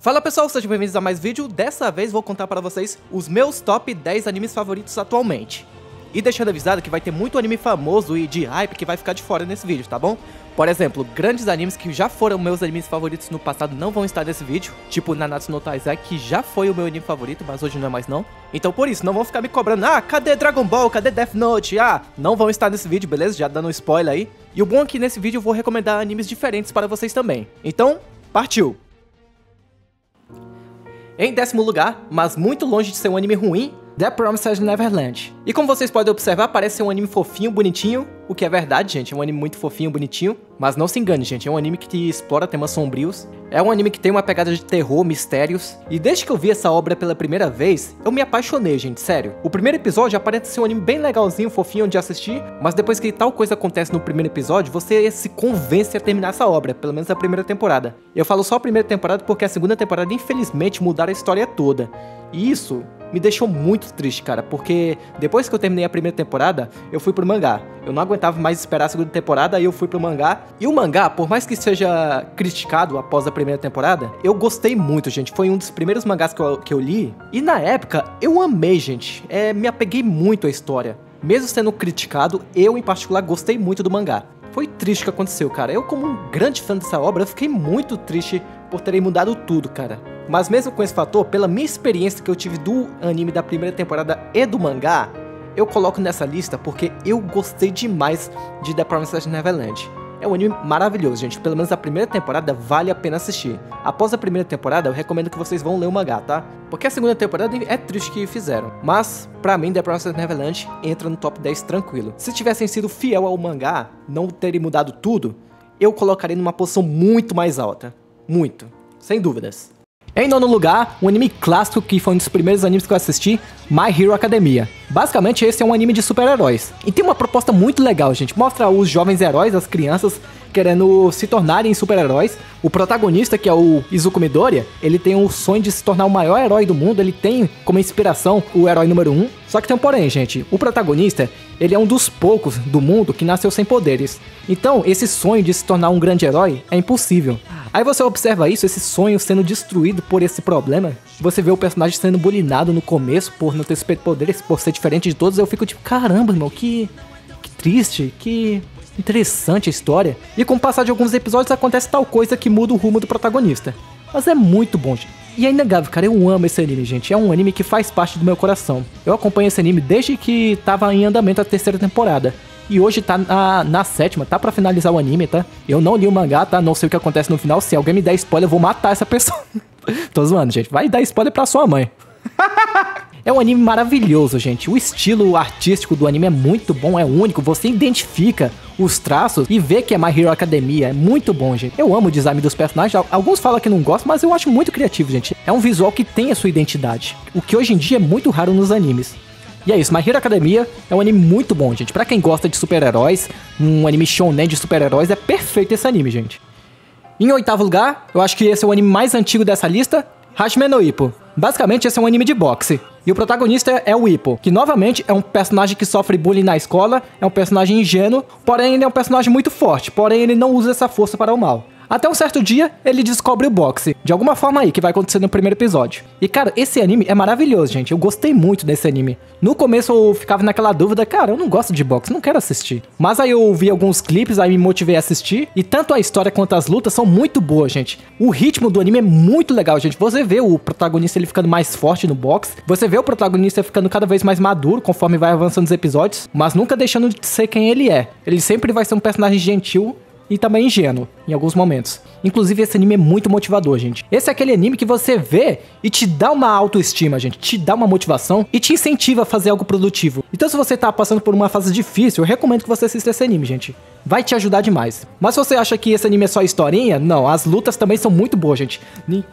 Fala pessoal, sejam bem-vindos a mais vídeo. Dessa vez vou contar para vocês os meus top 10 animes favoritos atualmente. E deixando avisado que vai ter muito anime famoso e de hype que vai ficar de fora nesse vídeo, tá bom? Por exemplo, grandes animes que já foram meus animes favoritos no passado não vão estar nesse vídeo. Tipo Nanatsu no Taizai, que já foi o meu anime favorito, mas hoje não é mais não. Então por isso, não vão ficar me cobrando, cadê Dragon Ball, cadê Death Note? Não vão estar nesse vídeo, beleza? Já dando um spoiler aí. E o bom é que nesse vídeo eu vou recomendar animes diferentes para vocês também. Então, partiu! Em décimo lugar, mas muito longe de ser um anime ruim, The Promised Neverland. E como vocês podem observar, parece ser um anime fofinho, bonitinho, o que é verdade, gente, é um anime muito fofinho, bonitinho, mas não se engane, gente, é um anime que explora temas sombrios, é um anime que tem uma pegada de terror, mistérios, e desde que eu vi essa obra pela primeira vez, eu me apaixonei, gente, sério. O primeiro episódio aparenta ser um anime bem legalzinho, fofinho de assistir, mas depois que tal coisa acontece no primeiro episódio, você se convence a terminar essa obra, pelo menos a primeira temporada. Eu falo só a primeira temporada porque a segunda temporada, infelizmente, mudaram a história toda, e isso me deixou muito triste, cara, porque depois que eu terminei a primeira temporada, eu fui pro mangá. Eu não aguentava mais esperar a segunda temporada, aí eu fui pro mangá. E o mangá, por mais que seja criticado após a primeira temporada, eu gostei muito, gente. Foi um dos primeiros mangás que eu li. E na época, eu amei, gente. Me apeguei muito à história. Mesmo sendo criticado, eu em particular gostei muito do mangá. Foi triste o que aconteceu, cara. Eu, como um grande fã dessa obra, eu fiquei muito triste por terem mudado tudo, cara. Mas mesmo com esse fator, pela minha experiência que eu tive do anime da primeira temporada e do mangá, eu coloco nessa lista porque eu gostei demais de The Promised Neverland. É um anime maravilhoso, gente. Pelo menos a primeira temporada vale a pena assistir. Após a primeira temporada, eu recomendo que vocês vão ler o mangá, tá? Porque a segunda temporada é triste que fizeram. Mas, pra mim, The Promised Neverland entra no top 10 tranquilo. Se tivessem sido fiel ao mangá, não terem mudado tudo, eu colocaria numa posição muito mais alta. Muito. Sem dúvidas. Em nono lugar, um anime clássico que foi um dos primeiros animes que eu assisti, My Hero Academia. Basicamente, esse é um anime de super-heróis. E tem uma proposta muito legal, gente. Mostra os jovens heróis, as crianças, querendo se tornarem super-heróis. O protagonista, que é o Izuku Midoriya, ele tem o sonho de se tornar o maior herói do mundo. Ele tem como inspiração o herói número 1. Só que tem um porém, gente. O protagonista, ele é um dos poucos do mundo que nasceu sem poderes. Então, esse sonho de se tornar um grande herói é impossível. Aí você observa isso, esse sonho sendo destruído por esse problema. Você vê o personagem sendo bulinado no começo por não ter superpoderes, por ser diferente de todos. Eu fico tipo, caramba, irmão, que triste, que interessante a história. E com o passar de alguns episódios acontece tal coisa que muda o rumo do protagonista. Mas é muito bom, gente. E é inegável, cara, eu amo esse anime, gente. É um anime que faz parte do meu coração. Eu acompanho esse anime desde que tava em andamento a terceira temporada. E hoje tá na sétima, tá pra finalizar o anime, tá? Eu não li o mangá, tá? Não sei o que acontece no final. Se alguém me der spoiler, eu vou matar essa pessoa. Tô zoando, gente. Vai dar spoiler pra sua mãe. É um anime maravilhoso, gente. O estilo artístico do anime é muito bom, é único. Você identifica os traços e vê que é My Hero Academia. É muito bom, gente. Eu amo o design dos personagens. Alguns falam que não gostam, mas eu acho muito criativo, gente. É um visual que tem a sua identidade. O que hoje em dia é muito raro nos animes. E é isso, My Hero Academia é um anime muito bom, gente. Pra quem gosta de super-heróis, um anime shounen de super-heróis, é perfeito esse anime, gente. Em oitavo lugar, eu acho que esse é o anime mais antigo dessa lista, Hajime no Ippo. Basicamente, esse é um anime de boxe. E o protagonista é o Ippo, que novamente é um personagem que sofre bullying na escola, é um personagem ingênuo, porém ele é um personagem muito forte, porém ele não usa essa força para o mal. Até um certo dia, ele descobre o boxe. De alguma forma aí, que vai acontecer no primeiro episódio. E cara, esse anime é maravilhoso, gente. Eu gostei muito desse anime. No começo eu ficava naquela dúvida, cara, eu não gosto de boxe, não quero assistir. Mas aí eu vi alguns clipes, aí me motivei a assistir. E tanto a história quanto as lutas são muito boas, gente. O ritmo do anime é muito legal, gente. Você vê o protagonista ele ficando mais forte no boxe. Você vê o protagonista ficando cada vez mais maduro conforme vai avançando os episódios. Mas nunca deixando de ser quem ele é. Ele sempre vai ser um personagem gentil e também ingênuo, em alguns momentos. Inclusive, esse anime é muito motivador, gente. Esse é aquele anime que você vê e te dá uma autoestima, gente. Te dá uma motivação e te incentiva a fazer algo produtivo. Então, se você tá passando por uma fase difícil, eu recomendo que você assista esse anime, gente. Vai te ajudar demais. Mas se você acha que esse anime é só historinha, não. As lutas também são muito boas, gente.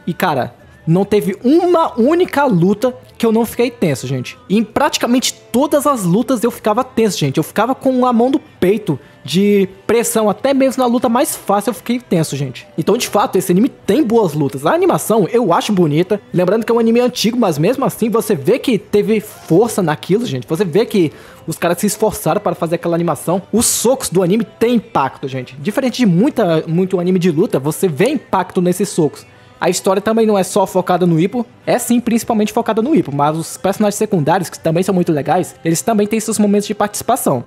E, cara, não teve uma única luta que eu não fiquei tenso, gente. E em praticamente todas as lutas eu ficava tenso, gente. Eu ficava com a mão no peito de pressão. Até mesmo na luta mais fácil eu fiquei tenso, gente. Então, de fato, esse anime tem boas lutas. A animação eu acho bonita. Lembrando que é um anime antigo, mas mesmo assim você vê que teve força naquilo, gente. Você vê que os caras se esforçaram para fazer aquela animação. Os socos do anime têm impacto, gente. Diferente de muito anime de luta, você vê impacto nesses socos. A história também não é só focada no Ippo, é sim principalmente focada no Ippo, mas os personagens secundários, que também são muito legais, eles também têm seus momentos de participação.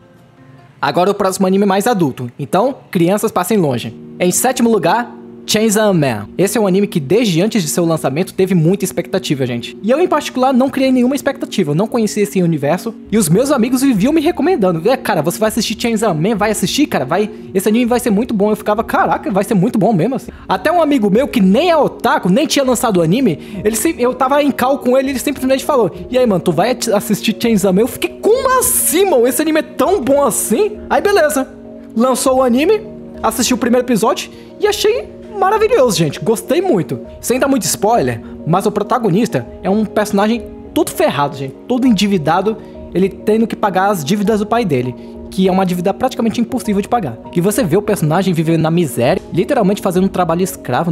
Agora o próximo anime mais adulto, então crianças passem longe. Em sétimo lugar, Chainsaw Man. Esse é um anime que desde antes de seu lançamento teve muita expectativa, gente. E eu em particular não criei nenhuma expectativa, eu não conhecia esse universo. E os meus amigos viviam me recomendando. Cara, você vai assistir Chainsaw Man? Vai assistir, cara? Esse anime vai ser muito bom. Eu ficava, caraca, vai ser muito bom mesmo assim. Até um amigo meu que nem é otaku, nem tinha lançado o anime, eu tava em call com ele simplesmente falou: e aí, mano, tu vai assistir Chainsaw Man? Eu fiquei, como assim, mano? Esse anime é tão bom assim? Aí beleza, lançou o anime, assisti o primeiro episódio e achei maravilhoso, gente. Gostei muito. Sem dar muito spoiler, mas o protagonista é um personagem todo ferrado, gente. Todo endividado, ele tendo que pagar as dívidas do pai dele, que é uma dívida praticamente impossível de pagar. E você vê o personagem vivendo na miséria, literalmente fazendo um trabalho escravo,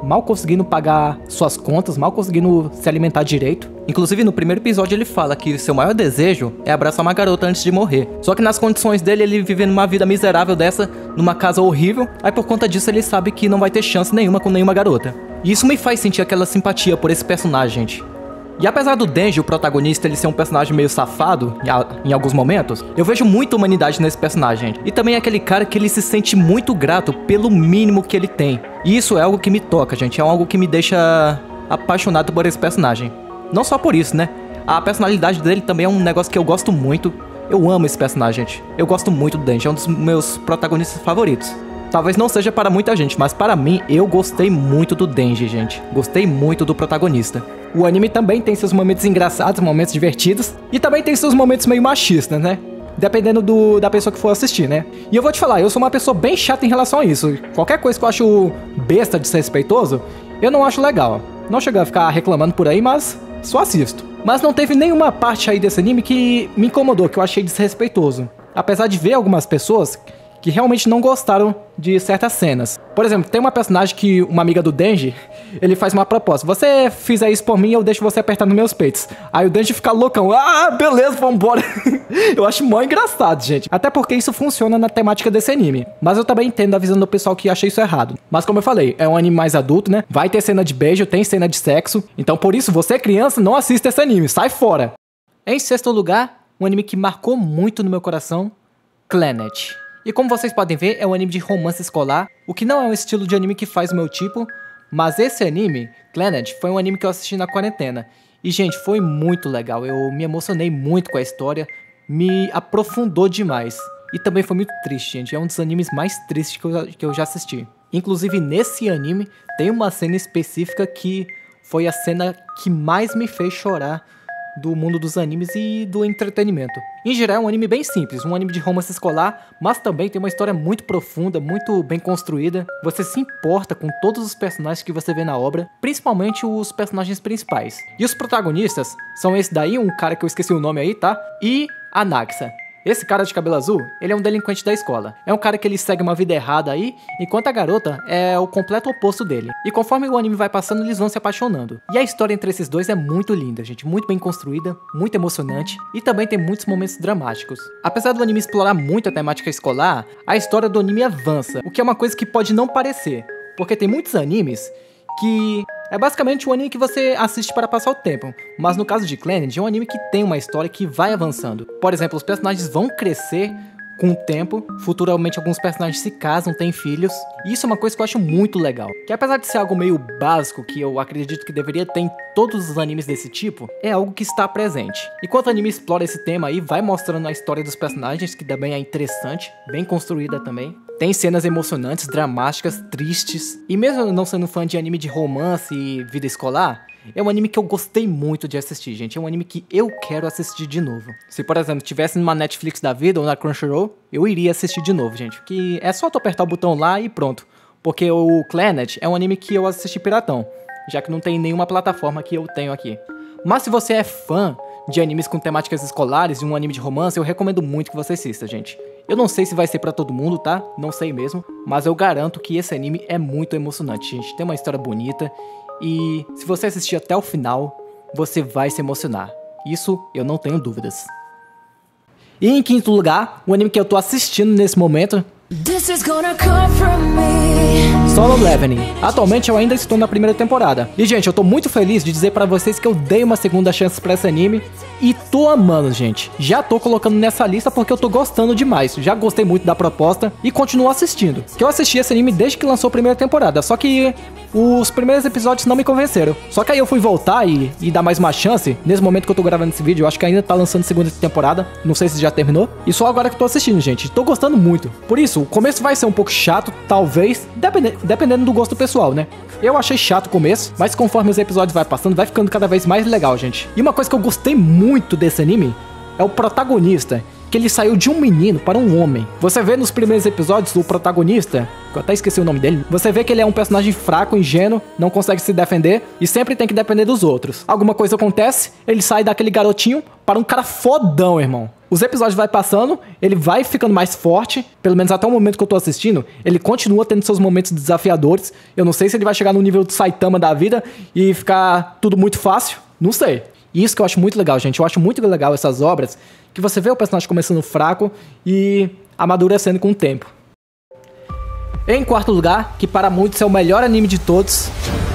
mal conseguindo pagar suas contas, mal conseguindo se alimentar direito. Inclusive no primeiro episódio ele fala que seu maior desejo é abraçar uma garota antes de morrer. Só que nas condições dele, ele vivendo uma vida miserável dessa, numa casa horrível, aí por conta disso ele sabe que não vai ter chance nenhuma com nenhuma garota. E isso me faz sentir aquela simpatia por esse personagem, gente. E apesar do Denji, o protagonista, ele ser um personagem meio safado em alguns momentos, eu vejo muita humanidade nesse personagem. E também é aquele cara que ele se sente muito grato pelo mínimo que ele tem. E isso é algo que me toca, gente. É algo que me deixa apaixonado por esse personagem. Não só por isso, né? A personalidade dele também é um negócio que eu gosto muito. Eu amo esse personagem, gente. Eu gosto muito do Denji. É um dos meus protagonistas favoritos. Talvez não seja para muita gente, mas para mim, eu gostei muito do Denji, gente. Gostei muito do protagonista. O anime também tem seus momentos engraçados, momentos divertidos. E também tem seus momentos meio machistas, né? Dependendo da pessoa que for assistir, né? E eu vou te falar, eu sou uma pessoa bem chata em relação a isso. Qualquer coisa que eu acho besta, desrespeitoso, eu não acho legal. Não chego a ficar reclamando por aí, mas só assisto. Mas não teve nenhuma parte aí desse anime que me incomodou, que eu achei desrespeitoso. Apesar de ver algumas pessoas que realmente não gostaram de certas cenas. Por exemplo, tem uma personagem que uma amiga do Denji, ele faz uma proposta: você fizer isso por mim, eu deixo você apertar nos meus peitos. Aí o Denji fica loucão: ah, beleza, vambora. Eu acho mó engraçado, gente. Até porque isso funciona na temática desse anime. Mas eu também entendo a visão do pessoal que acha isso errado. Mas como eu falei, é um anime mais adulto, né? Vai ter cena de beijo, tem cena de sexo. Então por isso, você criança, não assista esse anime, sai fora. Em sexto lugar, um anime que marcou muito no meu coração, Clannad. E como vocês podem ver, é um anime de romance escolar, o que não é um estilo de anime que faz o meu tipo, mas esse anime, Clannad, foi um anime que eu assisti na quarentena. E, gente, foi muito legal, eu me emocionei muito com a história, me aprofundou demais. E também foi muito triste, gente, é um dos animes mais tristes que eu já assisti. Inclusive, nesse anime, tem uma cena específica que foi a cena que mais me fez chorar do mundo dos animes e do entretenimento. Em geral, é um anime bem simples, um anime de romance escolar, mas também tem uma história muito profunda, muito bem construída. Você se importa com todos os personagens que você vê na obra, principalmente os personagens principais. E os protagonistas são esse daí, um cara que eu esqueci o nome aí, tá? E a Nagisa. Esse cara de cabelo azul, ele é um delinquente da escola. É um cara que ele segue uma vida errada aí, enquanto a garota é o completo oposto dele. E conforme o anime vai passando, eles vão se apaixonando. E a história entre esses dois é muito linda, gente. Muito bem construída, muito emocionante e também tem muitos momentos dramáticos. Apesar do anime explorar muito a temática escolar, a história do anime avança, o que é uma coisa que pode não parecer. Porque tem muitos animes que é basicamente um anime que você assiste para passar o tempo, mas no caso de Clannad é um anime que tem uma história que vai avançando. Por exemplo, os personagens vão crescer com o tempo, futuramente alguns personagens se casam, têm filhos, e isso é uma coisa que eu acho muito legal. Que apesar de ser algo meio básico, que eu acredito que deveria ter em todos os animes desse tipo, é algo que está presente. Enquanto o anime explora esse tema aí, vai mostrando a história dos personagens, que também é interessante, bem construída também. Tem cenas emocionantes, dramáticas, tristes. E mesmo eu não sendo fã de anime de romance e vida escolar, é um anime que eu gostei muito de assistir, gente. É um anime que eu quero assistir de novo. Se, por exemplo, tivesse numa Netflix da vida ou na Crunchyroll, eu iria assistir de novo, gente. Porque é só tu apertar o botão lá e pronto. Porque o Clannad é um anime que eu assisti piratão, já que não tem nenhuma plataforma que eu tenho aqui. Mas se você é fã de animes com temáticas escolares e um anime de romance, eu recomendo muito que você assista, gente. Eu não sei se vai ser pra todo mundo, tá? Não sei mesmo. Mas eu garanto que esse anime é muito emocionante, gente. Tem uma história bonita. E se você assistir até o final, você vai se emocionar. Isso eu não tenho dúvidas. E em quinto lugar, o anime que eu tô assistindo nesse momento. This is gonna come from me. Solo Leveling. Atualmente eu ainda estou na primeira temporada. E gente, eu tô muito feliz de dizer pra vocês que eu dei uma segunda chance pra esse anime e tô amando, gente. Já tô colocando nessa lista porque eu tô gostando demais. Já gostei muito da proposta e continuo assistindo. Que eu assisti esse anime desde que lançou a primeira temporada, só que os primeiros episódios não me convenceram. Só que aí eu fui voltar e dar mais uma chance. Nesse momento que eu tô gravando esse vídeo, eu acho que ainda tá lançando segunda temporada. Não sei se já terminou. E só agora que eu tô assistindo, gente. Tô gostando muito. Por isso, o começo vai ser um pouco chato, talvez, dependendo do gosto pessoal, né? Eu achei chato o começo, mas conforme os episódios vai passando, vai ficando cada vez mais legal, gente. E uma coisa que eu gostei muito desse anime é o protagonista, que ele saiu de um menino para um homem. Você vê nos primeiros episódios o protagonista, que eu até esqueci o nome dele, você vê que ele é um personagem fraco, ingênuo, não consegue se defender e sempre tem que depender dos outros. Alguma coisa acontece, ele sai daquele garotinho para um cara fodão, irmão. Os episódios vai passando, ele vai ficando mais forte, pelo menos até o momento que eu tô assistindo, ele continua tendo seus momentos desafiadores. Eu não sei se ele vai chegar no nível do Saitama da vida e ficar tudo muito fácil, não sei. E isso que eu acho muito legal, gente. Eu acho muito legal essas obras que você vê o personagem começando fraco e amadurecendo com o tempo. Em quarto lugar, que para muitos é o melhor anime de todos,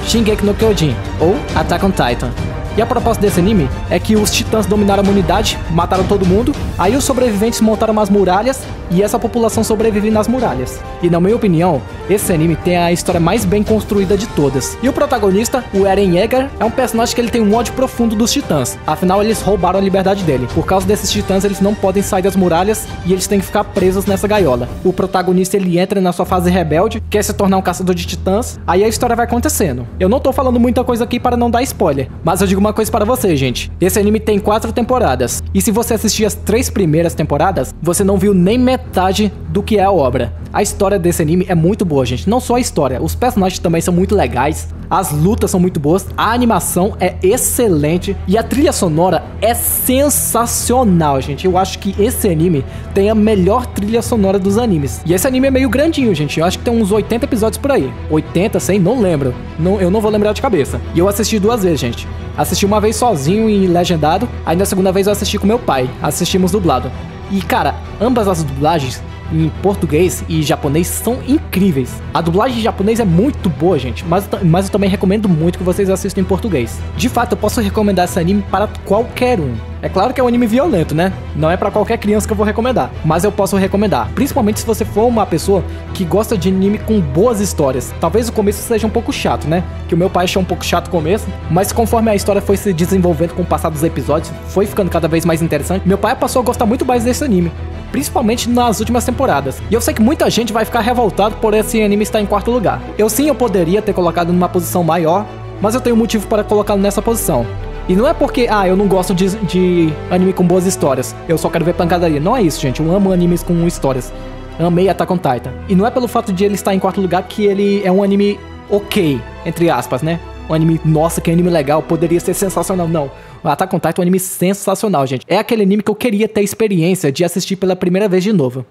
Shingeki no Kyojin, ou Attack on Titan. E a proposta desse anime é que os titãs dominaram a humanidade, mataram todo mundo, aí os sobreviventes montaram umas muralhas e essa população sobrevive nas muralhas. E na minha opinião, esse anime tem a história mais bem construída de todas. E o protagonista, o Eren Yeager, é um personagem que ele tem um ódio profundo dos titãs. Afinal, eles roubaram a liberdade dele. Por causa desses titãs, eles não podem sair das muralhas e eles têm que ficar presos nessa gaiola. O protagonista, ele entra na sua fase rebelde, quer se tornar um caçador de titãs, aí a história vai acontecendo. Eu não tô falando muita coisa aqui para não dar spoiler, mas eu digo uma coisa para você, gente. Esse anime tem 4 temporadas. E se você assistir as 3 primeiras temporadas, você não viu nem metade do que é a obra. A história desse anime é muito boa, gente. Não só a história, os personagens também são muito legais. As lutas são muito boas. A animação é excelente. E a trilha sonora é sensacional, gente. Eu acho que esse anime tem a melhor trilha sonora dos animes. E esse anime é meio grandinho, gente. Eu acho que tem uns 80 episódios por aí. 80, 100, não lembro. Eu não vou lembrar de cabeça. E eu assisti 2 vezes, gente. Assisti uma vez sozinho e legendado. Aí na segunda vez eu assisti com meu pai. Assistimos dublado. E cara, ambas as dublagens em português e japonês são incríveis. A dublagem em japonês é muito boa, gente, mas eu também recomendo muito que vocês assistam em português. De fato, eu posso recomendar esse anime para qualquer um. É claro que é um anime violento, né? Não é pra qualquer criança que eu vou recomendar, mas eu posso recomendar, principalmente se você for uma pessoa que gosta de anime com boas histórias. Talvez o começo seja um pouco chato, né? Que o meu pai achou um pouco chato o começo, mas conforme a história foi se desenvolvendo com o passar dos episódios, foi ficando cada vez mais interessante. Meu pai passou a gostar muito mais desse anime, principalmente nas últimas temporadas. E eu sei que muita gente vai ficar revoltado por esse anime estar em quarto lugar. Eu poderia ter colocado numa posição maior, mas eu tenho motivo para colocá-lo nessa posição. E não é porque, eu não gosto de anime com boas histórias, eu só quero ver pancadaria. Não é isso, gente. Eu amo animes com histórias. Amei Attack on Titan. E não é pelo fato de ele estar em quarto lugar que ele é um anime ok, entre aspas, né? Um anime, nossa, que anime legal, poderia ser sensacional. Não. O Attack on Titan é um anime sensacional, gente. É aquele anime que eu queria ter a experiência de assistir pela primeira vez de novo.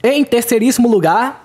Em terceiríssimo lugar,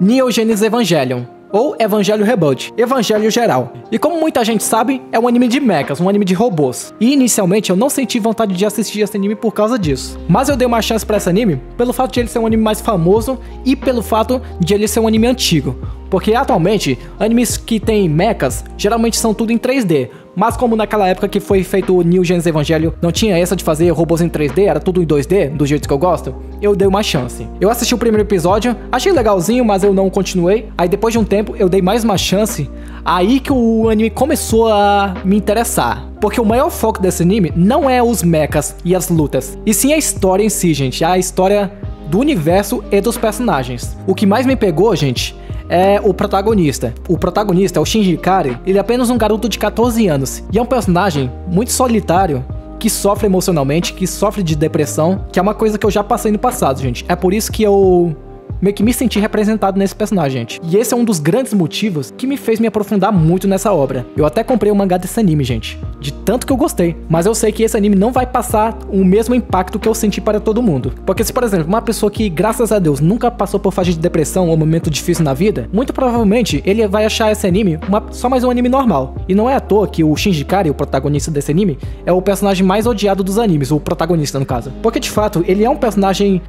Neon Genesis Evangelion, ou Evangelho Reboot, Evangelho Geral. E como muita gente sabe, é um anime de mechas, um anime de robôs. E inicialmente eu não senti vontade de assistir esse anime por causa disso. Mas eu dei uma chance pra esse anime pelo fato de ele ser um anime mais famoso e pelo fato de ele ser um anime antigo. Porque atualmente, animes que tem mechas geralmente são tudo em 3D. Mas como naquela época que foi feito o Neon Genesis Evangelion não tinha essa de fazer robôs em 3D, era tudo em 2D, do jeito que eu gosto, eu dei uma chance. Eu assisti o primeiro episódio, achei legalzinho, mas eu não continuei. Aí depois de um tempo eu dei mais uma chance, aí que o anime começou a me interessar. Porque o maior foco desse anime não é os mechas e as lutas, e sim a história em si, gente, a história do universo e dos personagens. O que mais me pegou, gente, é o protagonista. O protagonista é o Shinji Ikari. Ele é apenas um garoto de 14 anos e é um personagem muito solitário, que sofre emocionalmente, que sofre de depressão, que é uma coisa que eu já passei no passado, gente. É por isso que eu meio que me senti representado nesse personagem, gente. E esse é um dos grandes motivos que me fez me aprofundar muito nessa obra. Eu até comprei o mangá desse anime, gente, de tanto que eu gostei. Mas eu sei que esse anime não vai passar o mesmo impacto que eu senti para todo mundo. Porque se, por exemplo, uma pessoa que, graças a Deus, nunca passou por fase de depressão ou um momento difícil na vida, muito provavelmente ele vai achar esse anime só mais um anime normal. E não é à toa que o Shinji Ikari, o protagonista desse anime, é o personagem mais odiado dos animes, o protagonista no caso. Porque de fato, ele é um personagem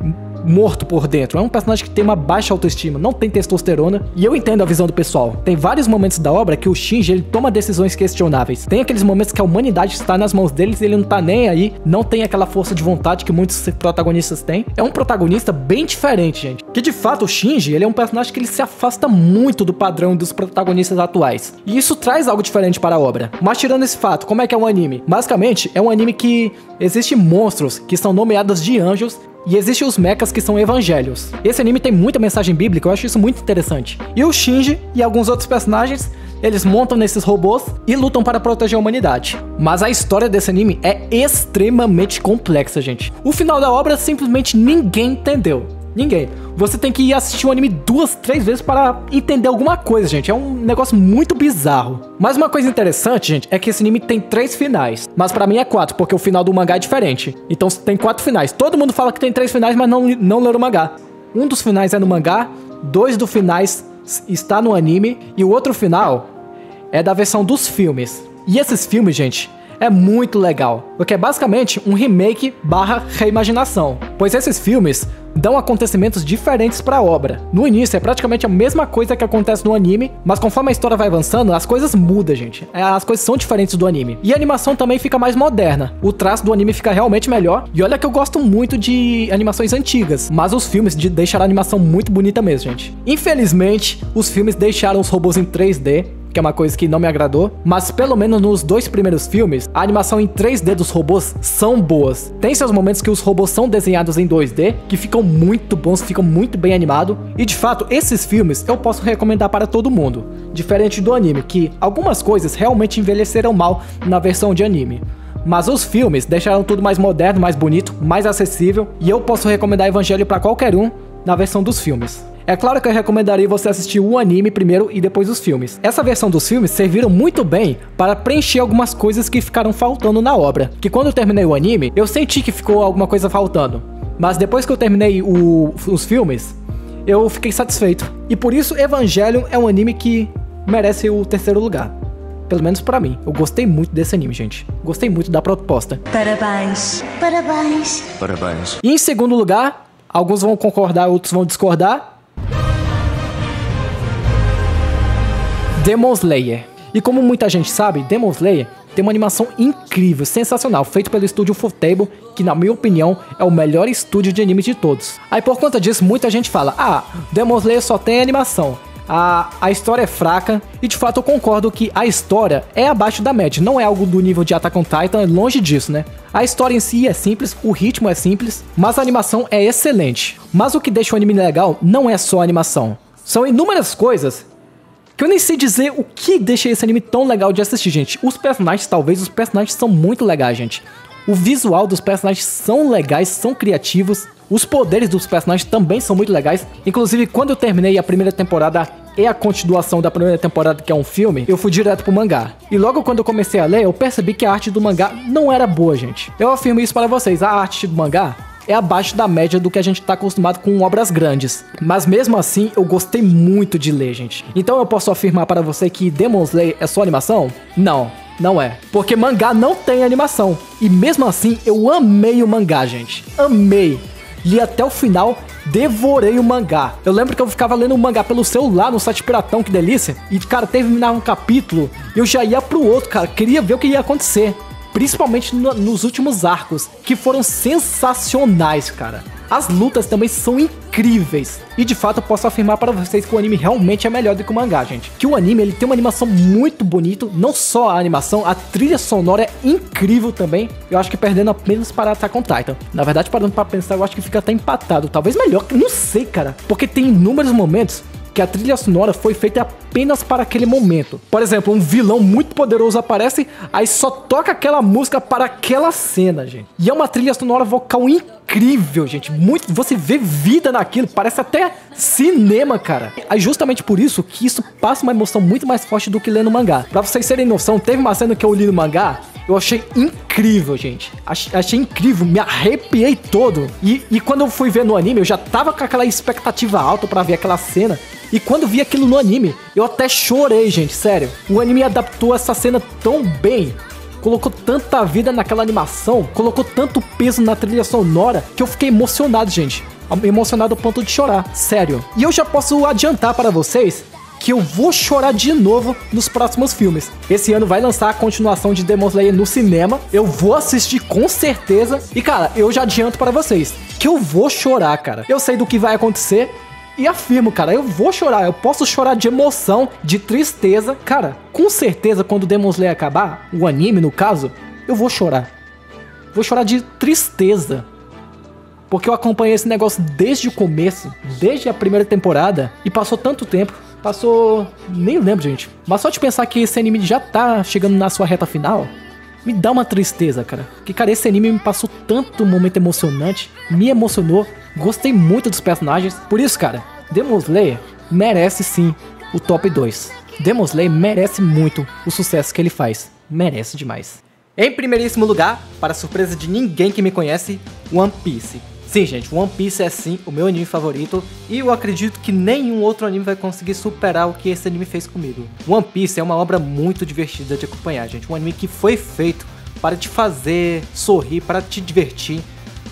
morto por dentro. É um personagem que tem uma baixa autoestima, não tem testosterona. E eu entendo a visão do pessoal. Tem vários momentos da obra que o Shinji, ele toma decisões questionáveis. Tem aqueles momentos que a humanidade está nas mãos deles e ele não tá nem aí. Não tem aquela força de vontade que muitos protagonistas têm. É um protagonista bem diferente, gente. Que de fato o Shinji, ele é um personagem que ele se afasta muito do padrão dos protagonistas atuais. E isso traz algo diferente para a obra. Mas tirando esse fato, como é que é um anime? Basicamente, é um anime que existem monstros que são nomeados de anjos e existem os mechas que são evangelhos. Esse anime tem muita mensagem bíblica, eu acho isso muito interessante. E o Shinji e alguns outros personagens, eles montam nesses robôs e lutam para proteger a humanidade. Mas a história desse anime é extremamente complexa, gente. O final da obra simplesmente ninguém entendeu. Ninguém. Você tem que ir assistir o anime 2, 3 vezes para entender alguma coisa, gente. É um negócio muito bizarro. Mas uma coisa interessante, gente, é que esse anime tem 3 finais. Mas pra mim é 4, porque o final do mangá é diferente. Então tem 4 finais. Todo mundo fala que tem 3 finais, mas não leram o mangá. Um dos finais é no mangá, 2 dos finais está no anime, e o outro final é da versão dos filmes. E esses filmes, gente, é muito legal, porque é basicamente um remake / reimaginação, pois esses filmes dão acontecimentos diferentes para a obra. No início é praticamente a mesma coisa que acontece no anime, mas conforme a história vai avançando, as coisas mudam, gente. As coisas são diferentes do anime. E a animação também fica mais moderna. O traço do anime fica realmente melhor. E olha que eu gosto muito de animações antigas, mas os filmes deixaram a animação muito bonita mesmo, gente. Infelizmente, os filmes deixaram os robôs em 3D, que é uma coisa que não me agradou, mas pelo menos nos 2 primeiros filmes, a animação em 3D dos robôs são boas. Tem seus momentos que os robôs são desenhados em 2D, que ficam muito bons, ficam muito bem animados, e de fato, esses filmes eu posso recomendar para todo mundo, diferente do anime, que algumas coisas realmente envelheceram mal na versão de anime. Mas os filmes deixaram tudo mais moderno, mais bonito, mais acessível, e eu posso recomendar Evangelho para qualquer um na versão dos filmes. É claro que eu recomendaria você assistir o anime primeiro e depois os filmes. Essa versão dos filmes serviram muito bem para preencher algumas coisas que ficaram faltando na obra. Que quando eu terminei o anime, eu senti que ficou alguma coisa faltando. Mas depois que eu terminei os filmes, eu fiquei satisfeito. E por isso Evangelion é um anime que merece o 3º lugar. Pelo menos pra mim. Eu gostei muito desse anime, gente. Gostei muito da proposta. Parabéns. Parabéns. Parabéns. E em segundo lugar, alguns vão concordar, outros vão discordar, Demon Slayer. E como muita gente sabe, Demon Slayer tem uma animação incrível, sensacional, feito pelo estúdio Ufotable, que na minha opinião é o melhor estúdio de anime de todos. Aí por conta disso, muita gente fala, Demon Slayer só tem animação, a história é fraca, e de fato eu concordo que a história é abaixo da média, não é algo do nível de Attack on Titan, longe disso, né? A história em si é simples, o ritmo é simples, mas a animação é excelente. Mas o que deixa o anime legal não é só a animação, são inúmeras coisas que eu nem sei dizer o que deixa esse anime tão legal de assistir, gente. Os personagens são muito legais, gente. O visual dos personagens são legais, são criativos. Os poderes dos personagens também são muito legais. Inclusive, quando eu terminei a primeira temporada e a continuação da primeira temporada, que é um filme, eu fui direto pro mangá. E logo quando eu comecei a ler, eu percebi que a arte do mangá não era boa, gente. Eu afirmo isso para vocês, a arte do mangá é abaixo da média do que a gente tá acostumado com obras grandes. Mas mesmo assim, eu gostei muito de ler, gente. Então eu posso afirmar para você que Demon Slayer é só animação? Não, não é. Porque mangá não tem animação. E mesmo assim, eu amei o mangá, gente. Amei. Li até o final, devorei o mangá. Eu lembro que eu ficava lendo o mangá pelo celular, no site piratão, que delícia. E, cara, terminava um capítulo e eu já ia pro outro, cara. Queria ver o que ia acontecer. Principalmente nos últimos arcos, que foram sensacionais, cara. As lutas também são incríveis. E de fato eu posso afirmar para vocês que o anime realmente é melhor do que o mangá, gente. Que o anime, ele tem uma animação muito bonita. Não só a animação, a trilha sonora é incrível também. Eu acho que perdendo apenas para Attack on Titan. Na verdade, parando para pensar, eu acho que fica até empatado. Talvez melhor, não sei, cara. Porque tem inúmeros momentos que a trilha sonora foi feita apenas para aquele momento. Por exemplo, um vilão muito poderoso aparece, aí só toca aquela música para aquela cena, gente. E é uma trilha sonora vocal incrível, gente. Muito, você vê vida naquilo, parece até cinema, cara. É justamente por isso que isso passa uma emoção muito mais forte do que ler no mangá. Pra vocês terem noção, teve uma cena que eu li no mangá, eu achei incrível, gente. Achei incrível, me arrepiei todo. E quando eu fui ver no anime, eu já tava com aquela expectativa alta pra ver aquela cena. E quando vi aquilo no anime, eu até chorei, gente, sério. O anime adaptou essa cena tão bem colocou tanta vida naquela animação, colocou tanto peso na trilha sonora, que eu fiquei emocionado, gente. Emocionado ao ponto de chorar, sério. E eu já posso adiantar para vocês que eu vou chorar de novo nos próximos filmes. Esse ano vai lançar a continuação de Demon Slayer no cinema. Eu vou assistir com certeza. E cara, eu já adianto para vocês que eu vou chorar, cara. Eu sei do que vai acontecer e afirmo, cara, eu vou chorar. Eu posso chorar de emoção, de tristeza. Cara, com certeza quando Demon Slayer acabar, o anime no caso, eu vou chorar. Vou chorar de tristeza. Porque eu acompanhei esse negócio desde o começo, desde a primeira temporada, e passou tanto tempo. Passou... nem lembro, gente. Mas só de pensar que esse anime já tá chegando na sua reta final, me dá uma tristeza, cara. Porque, cara, esse anime me passou tanto momento emocionante, me emocionou, gostei muito dos personagens. Por isso, cara, Demon Slayer merece sim o top 2. Demon Slayer merece muito o sucesso que ele faz. Merece demais. Em primeiríssimo lugar, para surpresa de ninguém que me conhece, One Piece. Sim, gente, One Piece é sim o meu anime favorito e eu acredito que nenhum outro anime vai conseguir superar o que esse anime fez comigo. One Piece é uma obra muito divertida de acompanhar, gente. Um anime que foi feito para te fazer sorrir, para te divertir,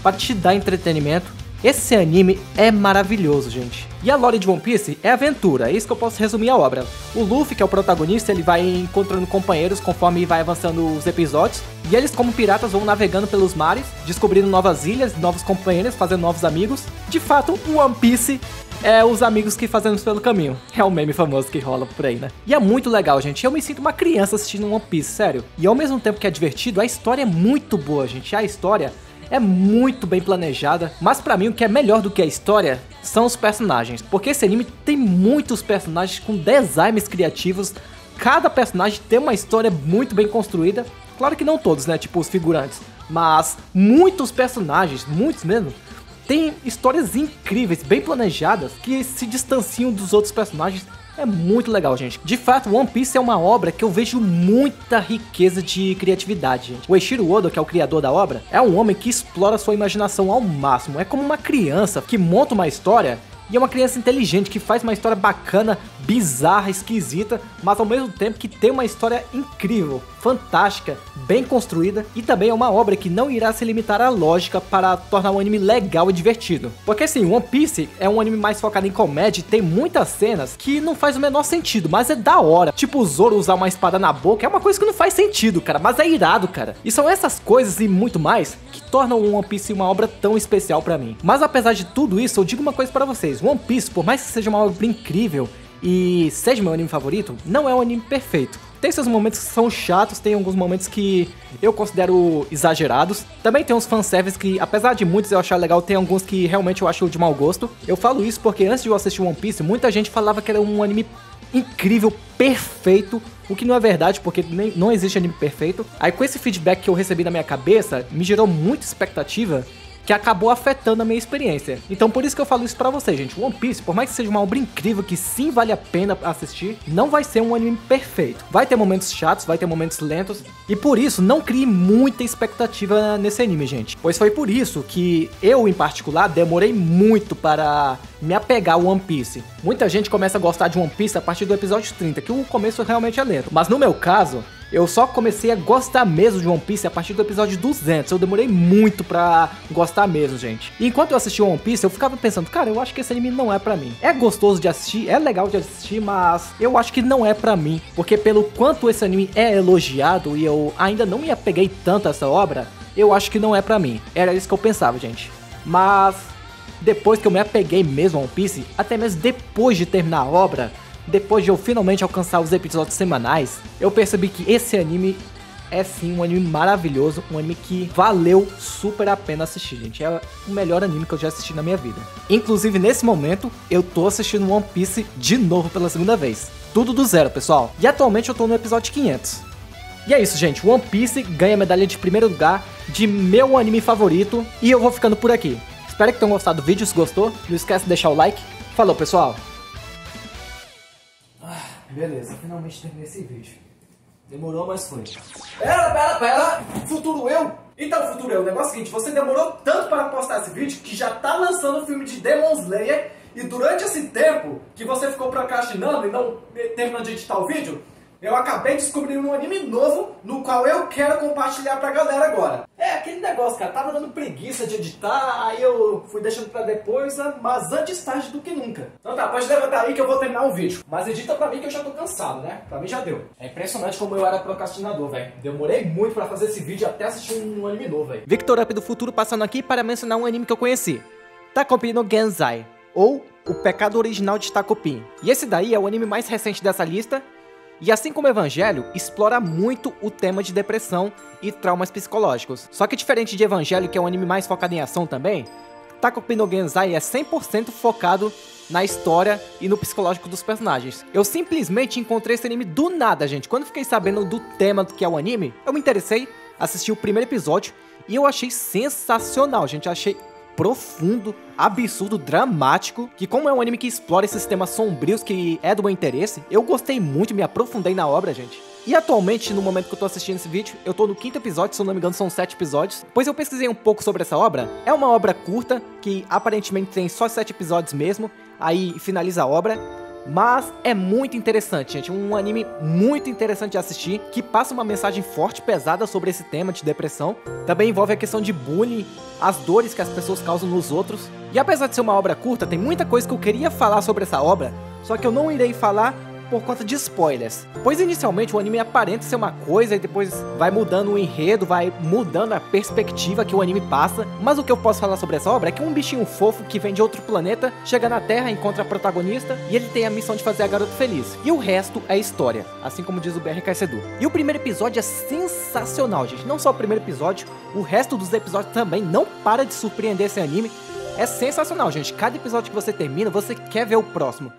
para te dar entretenimento. Esse anime é maravilhoso, gente. E a lore de One Piece é aventura, é isso que eu posso resumir a obra. O Luffy, que é o protagonista, ele vai encontrando companheiros conforme vai avançando os episódios. E eles, como piratas, vão navegando pelos mares, descobrindo novas ilhas, novos companheiros, fazendo novos amigos. De fato, o One Piece é os amigos que fazemos pelo caminho. É um meme famoso que rola por aí, né? E é muito legal, gente. Eu me sinto uma criança assistindo One Piece, sério. E ao mesmo tempo que é divertido, a história é muito boa, gente. A história é muito bem planejada, mas pra mim o que é melhor do que a história são os personagens, porque esse anime tem muitos personagens com designs criativos, cada personagem tem uma história muito bem construída, claro que não todos, né, tipo os figurantes, mas muitos personagens, muitos mesmo, tem histórias incríveis, bem planejadas, que se distanciam dos outros personagens. É muito legal, gente. De fato, One Piece é uma obra que eu vejo muita riqueza de criatividade, gente. O Eiichiro Oda, que é o criador da obra, é um homem que explora sua imaginação ao máximo. É como uma criança que monta uma história e é uma criança inteligente que faz uma história bacana, bizarra, esquisita, mas ao mesmo tempo que tem uma história incrível, fantástica, bem construída, e também é uma obra que não irá se limitar à lógica para tornar um anime legal e divertido. Porque assim, One Piece é um anime mais focado em comédia e tem muitas cenas que não faz o menor sentido, mas é da hora. Tipo o Zoro usar uma espada na boca, é uma coisa que não faz sentido, cara, mas é irado, cara. E são essas coisas e muito mais que tornam o One Piece uma obra tão especial pra mim. Mas apesar de tudo isso, eu digo uma coisa pra vocês, One Piece, por mais que seja uma obra incrível e seja meu anime favorito, não é um anime perfeito. Tem seus momentos que são chatos, tem alguns momentos que eu considero exagerados. Também tem uns fanservice que, apesar de muitos eu achar legal, tem alguns que realmente eu acho de mau gosto. Eu falo isso porque antes de eu assistir One Piece, muita gente falava que era um anime incrível, perfeito, o que não é verdade, porque não existe anime perfeito. Aí com esse feedback que eu recebi na minha cabeça, me gerou muita expectativa, que acabou afetando a minha experiência. Então por isso que eu falo isso pra vocês, gente. One Piece, por mais que seja uma obra incrível, que sim vale a pena assistir, não vai ser um anime perfeito. Vai ter momentos chatos, vai ter momentos lentos, e por isso não crie muita expectativa nesse anime, gente. Pois foi por isso que eu, em particular, demorei muito para me apegar ao One Piece. Muita gente começa a gostar de One Piece a partir do episódio 30, que o começo realmente é lento. Mas no meu caso, eu só comecei a gostar mesmo de One Piece a partir do episódio 200. Eu demorei muito pra gostar mesmo, gente. E enquanto eu assistia One Piece, eu ficava pensando, cara, eu acho que esse anime não é pra mim. É gostoso de assistir, é legal de assistir, mas eu acho que não é pra mim. Porque pelo quanto esse anime é elogiado e eu ainda não me apeguei tanto a essa obra, eu acho que não é pra mim. Era isso que eu pensava, gente. Mas depois que eu me apeguei mesmo a One Piece, até mesmo depois de terminar a obra, depois de eu finalmente alcançar os episódios semanais, eu percebi que esse anime é sim um anime maravilhoso, um anime que valeu super a pena assistir, gente. É o melhor anime que eu já assisti na minha vida. Inclusive, nesse momento, eu tô assistindo One Piece de novo pela segunda vez. Tudo do zero, pessoal. E atualmente eu tô no episódio 500. E é isso, gente. One Piece ganha a medalha de primeiro lugar de meu anime favorito. E eu vou ficando por aqui. Espero que tenham gostado do vídeo. Se gostou, não esquece de deixar o like. Falou, pessoal! Beleza, finalmente terminei esse vídeo. Demorou, mas foi. Pera! Futuro eu? Então, Futuro eu, o negócio é o seguinte, você demorou tanto para postar esse vídeo que já tá lançando o filme de Demon Slayer, e durante esse tempo que você ficou procrastinando e não terminando de editar o vídeo, Eu acabei descobrindo um anime novo, no qual eu quero compartilhar pra galera agora. É aquele negócio, cara, tava dando preguiça de editar, aí eu fui deixando pra depois, mas antes tarde do que nunca. Então tá, pode levantar aí que eu vou terminar o vídeo. Mas edita pra mim que eu já tô cansado, né? Pra mim já deu. É impressionante como eu era procrastinador, velho. Demorei muito pra fazer esse vídeo até assistir um anime novo, velho. Victor Up do futuro passando aqui para mencionar um anime que eu conheci. Takopi no Genzai, ou O Pecado Original de Takopin. E esse daí é o anime mais recente dessa lista. E assim como Evangelho, explora muito o tema de depressão e traumas psicológicos. Só que diferente de Evangelho, que é um anime mais focado em ação também, Takopi no Genzai é 100% focado na história e no psicológico dos personagens. Eu simplesmente encontrei esse anime do nada, gente. Quando fiquei sabendo do tema que é o anime, eu me interessei, assisti o primeiro episódio e eu achei sensacional, gente. Eu achei profundo, absurdo, dramático, que como é um anime que explora esses temas sombrios que é do meu interesse, eu gostei muito, me aprofundei na obra, gente. E atualmente, no momento que eu tô assistindo esse vídeo, eu tô no 5º episódio, se eu não me engano são 7 episódios, pois eu pesquisei um pouco sobre essa obra. É uma obra curta, que aparentemente tem só 7 episódios mesmo, aí finaliza a obra. Mas é muito interessante, gente, um anime muito interessante de assistir, que passa uma mensagem forte e pesada sobre esse tema de depressão. Também envolve a questão de bullying, as dores que as pessoas causam nos outros. E apesar de ser uma obra curta, tem muita coisa que eu queria falar sobre essa obra, só que eu não irei falar por conta de spoilers. Pois inicialmente o anime aparenta ser uma coisa e depois vai mudando o enredo, vai mudando a perspectiva que o anime passa. Mas o que eu posso falar sobre essa obra é que um bichinho fofo que vem de outro planeta chega na Terra, encontra a protagonista e ele tem a missão de fazer a garota feliz. E o resto é história, assim como diz o BRK Sedu. E o primeiro episódio é sensacional, gente. Não só o primeiro episódio, o resto dos episódios também não para de surpreender esse anime. É sensacional, gente. Cada episódio que você termina, você quer ver o próximo.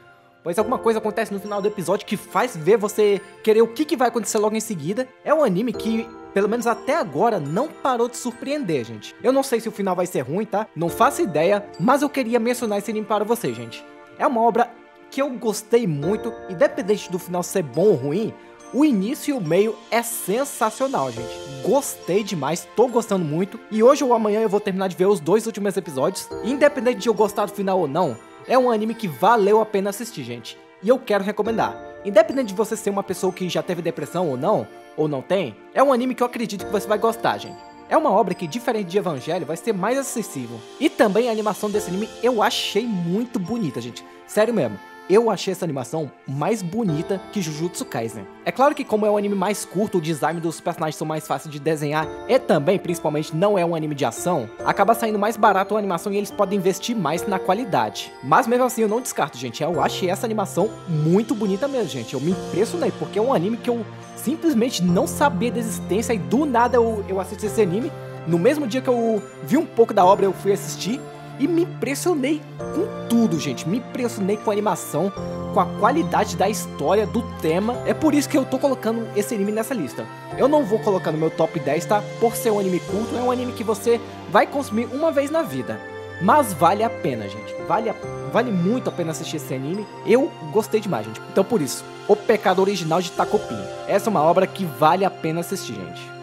Pois alguma coisa acontece no final do episódio que faz ver você querer o que vai acontecer logo em seguida. É um anime que, pelo menos até agora, não parou de surpreender, gente. Eu não sei se o final vai ser ruim, tá? Não faço ideia, mas eu queria mencionar esse anime para vocês, gente. É uma obra que eu gostei muito, independente do final ser bom ou ruim, o início e o meio é sensacional, gente. Gostei demais, tô gostando muito. E hoje ou amanhã eu vou terminar de ver os 2 últimos episódios. Independente de eu gostar do final ou não, é um anime que valeu a pena assistir, gente. E eu quero recomendar. Independente de você ser uma pessoa que já teve depressão ou não tem, é um anime que eu acredito que você vai gostar, gente. É uma obra que, diferente de Evangelho, vai ser mais acessível. E também a animação desse anime eu achei muito bonita, gente. Sério mesmo. Eu achei essa animação mais bonita que Jujutsu Kaisen. É claro que como é um anime mais curto, o design dos personagens são mais fáceis de desenhar e também, principalmente, não é um anime de ação, acaba saindo mais barato a animação e eles podem investir mais na qualidade. Mas mesmo assim eu não descarto, gente. Eu achei essa animação muito bonita mesmo, gente. Eu me impressionei, porque é um anime que eu simplesmente não sabia da existência e do nada eu assisti esse anime. No mesmo dia que eu vi um pouco da obra, eu fui assistir. E me impressionei com tudo, gente. Me impressionei com a animação, com a qualidade da história, do tema. É por isso que eu tô colocando esse anime nessa lista. Eu não vou colocar no meu top 10, tá? Por ser um anime curto, é um anime que você vai consumir uma vez na vida. Mas vale a pena, gente. Vale muito a pena assistir esse anime. Eu gostei demais, gente. Então por isso, O Pecado Original de Takopin. Essa é uma obra que vale a pena assistir, gente.